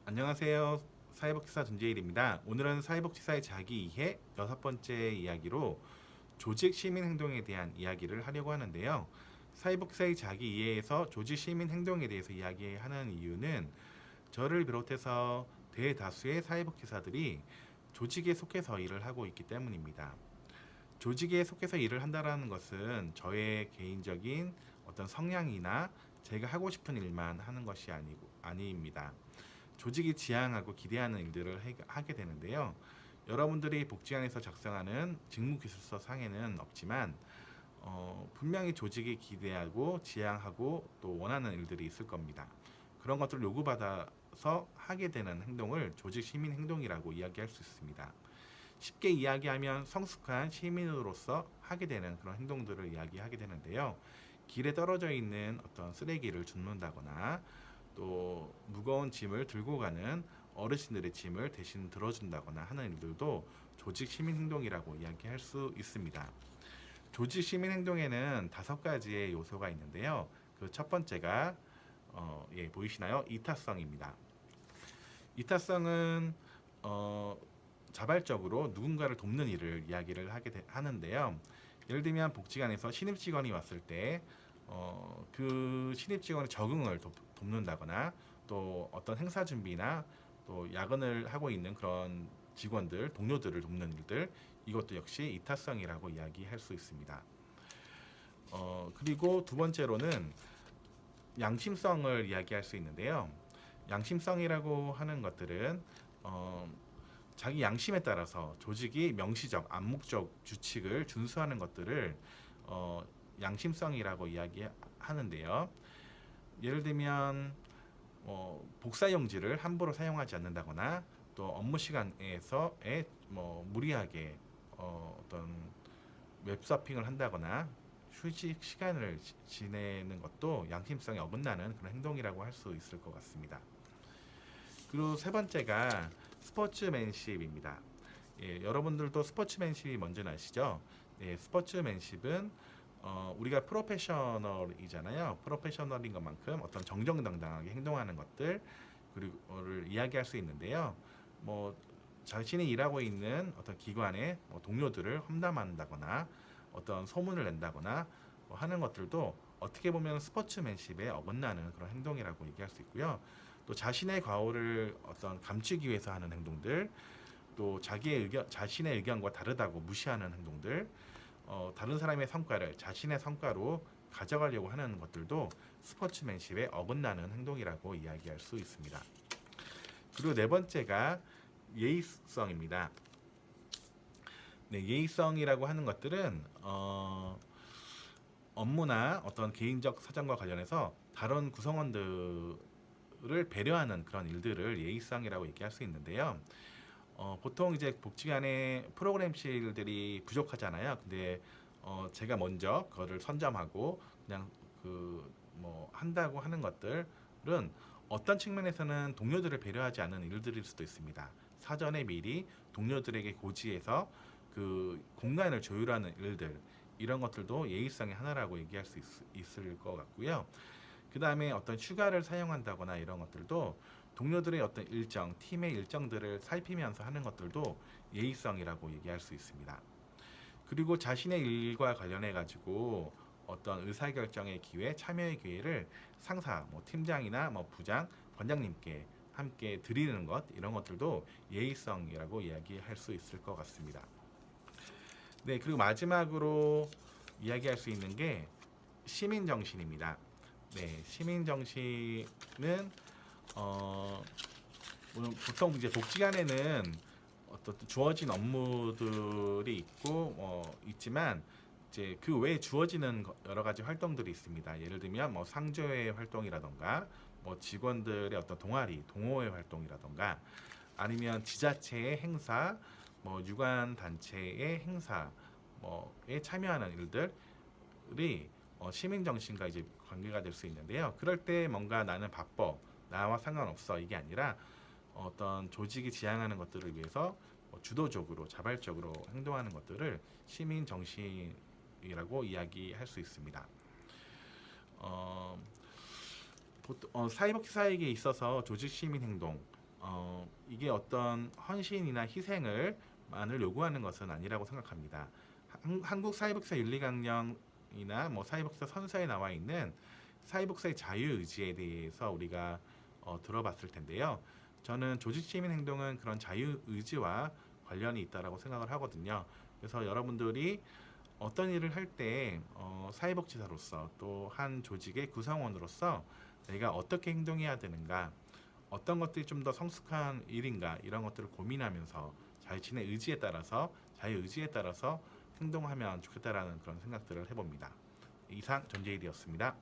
안녕하세요. 사회복지사 전재일입니다. 오늘은 사회복지사의 자기 이해 6번째 이야기로 조직 시민 행동에 대한 이야기를 하려고 하는데요. 사회복지사의 자기 이해에서 조직 시민 행동에 대해서 이야기하는 이유는 저를 비롯해서 대다수의 사회복지사들이 조직에 속해서 일을 하고 있기 때문입니다. 조직에 속해서 일을 한다는 것은 저의 개인적인 어떤 성향이나 제가 하고 싶은 일만 하는 것이 아닙니다. 조직이 지향하고 기대하는 일들을 하게 되는데요. 여러분들이 복지관에서 작성하는 직무기술서 상에는 없지만 분명히 조직이 기대하고 지향하고 또 원하는 일들이 있을 겁니다. 그런 것들을 요구받아서 하게 되는 행동을 조직 시민 행동이라고 이야기할 수 있습니다. 쉽게 이야기하면 성숙한 시민으로서 하게 되는 그런 행동들을 이야기하게 되는데요. 길에 떨어져 있는 어떤 쓰레기를 줍는다거나 또 무거운 짐을 들고 가는 어르신들의 짐을 대신 들어준다거나 하는 일들도 조직 시민 행동이라고 이야기할 수 있습니다. 조직 시민 행동에는 5가지의 요소가 있는데요. 그 첫 번째가 보이시나요? 이타성입니다. 이타성은 자발적으로 누군가를 돕는 일을 이야기를 하는데요. 예를 들면 복지관에서 신입 직원이 왔을 때 그 신입 직원의 적응을 돕는다거나 또 어떤 행사 준비나 또 야근을 하고 있는 그런 직원들, 동료들을 돕는 일들, 이것도 역시 이타성이라고 이야기할 수 있습니다. 그리고 두 번째로는 양심성을 이야기할 수 있는데요. 양심성이라고 하는 것들은 자기 양심에 따라서 조직이 명시적, 암묵적 규칙을 준수하는 것들을 양심성이라고 이야기하는데요. 예를 들면 복사용지를 함부로 사용하지 않는다거나 또 업무 시간에서의 무리하게 어떤 웹서핑을 한다거나 휴식 시간을 지내는 것도 양심성에 어긋나는 그런 행동이라고 할 수 있을 것 같습니다. 그리고 세 번째가 스포츠맨십입니다. 여러분들도 스포츠맨십이 뭔지 아시죠? 스포츠맨십은 우리가 프로페셔널이잖아요. 프로페셔널인 것만큼 어떤 정정당당하게 행동하는 것들 그리고를 이야기할 수 있는데요. 자신이 일하고 있는 어떤 기관의 동료들을 험담한다거나 어떤 소문을 낸다거나 하는 것들도 어떻게 보면 스포츠맨십에 어긋나는 그런 행동이라고 얘기할 수 있고요. 또 자신의 과오를 어떤 감추기 위해서 하는 행동들, 또 자신의 의견과 다르다고 무시하는 행동들, 다른 사람의 성과를 자신의 성과로 가져가려고 하는 것들도 스포츠맨십에 어긋나는 행동이라고 이야기할 수 있습니다. 그리고 네 번째가 예의성입니다. 네, 예의성이라고 하는 것들은 업무나 어떤 개인적 사정과 관련해서 다른 구성원들을 배려하는 그런 일들을 예의성이라고 얘기할 수 있는데요. 보통 이제 복지관에 프로그램실들이 부족하잖아요. 근데 제가 먼저 그거를 선점하고 그냥 한다고 하는 것들은 어떤 측면에서는 동료들을 배려하지 않는 일들일 수도 있습니다. 사전에 미리 동료들에게 고지해서 그 공간을 조율하는 일들, 이런 것들도 예의성의 하나라고 얘기할 수 있을 것 같고요. 그 다음에 어떤 휴가를 사용한다거나 이런 것들도 동료들의 어떤 일정, 팀의 일정들을 살피면서 하는 것들도 예의성이라고 얘기할 수 있습니다. 그리고 자신의 일과 관련해 가지고 어떤 의사결정의 기회, 참여의 기회를 상사, 팀장이나 부장, 관장님께 함께 드리는 것, 이런 것들도 예의성이라고 이야기할 수 있을 것 같습니다. 네, 그리고 마지막으로 이야기할 수 있는 게 시민정신입니다. 네, 시민정신은 보통 이제 복지관에는 어떤 주어진 업무들이 있지만 이제 그 외에 주어지는 여러 가지 활동들이 있습니다. 예를 들면 상조회 활동이라던가 직원들의 어떤 동호회 활동이라던가 아니면 지자체의 행사, 유관 단체의 행사에 참여하는 일들이 시민 정신과 이제 관계가 될 수 있는데요. 그럴 때 뭔가 나는 바빠, 나와 상관없어, 이게 아니라 어떤 조직이 지향하는 것들을 위해서 주도적으로 자발적으로 행동하는 것들을 시민 정신이라고 이야기할 수 있습니다. 사회복지사에게 있어서 조직 시민 행동, 이게 어떤 헌신이나 희생을 만을 요구하는 것은 아니라고 생각합니다. 한국 사회복지사 윤리강령이나 뭐 사회복지사 선서에 나와 있는 사회복지사의 자유의지에 대해서 우리가 들어봤을 텐데요. 저는 조직시민 행동은 그런 자유의지와 관련이 있다라고 생각을 하거든요. 그래서 여러분들이 어떤 일을 할 때 사회복지사로서 또 한 조직의 구성원으로서 내가 어떻게 행동해야 되는가, 어떤 것들이 좀 더 성숙한 일인가 이런 것들을 고민하면서 자신의 의지에 따라서 자유의지에 따라서 행동하면 좋겠다라는 그런 생각들을 해봅니다. 이상 전재일이었습니다.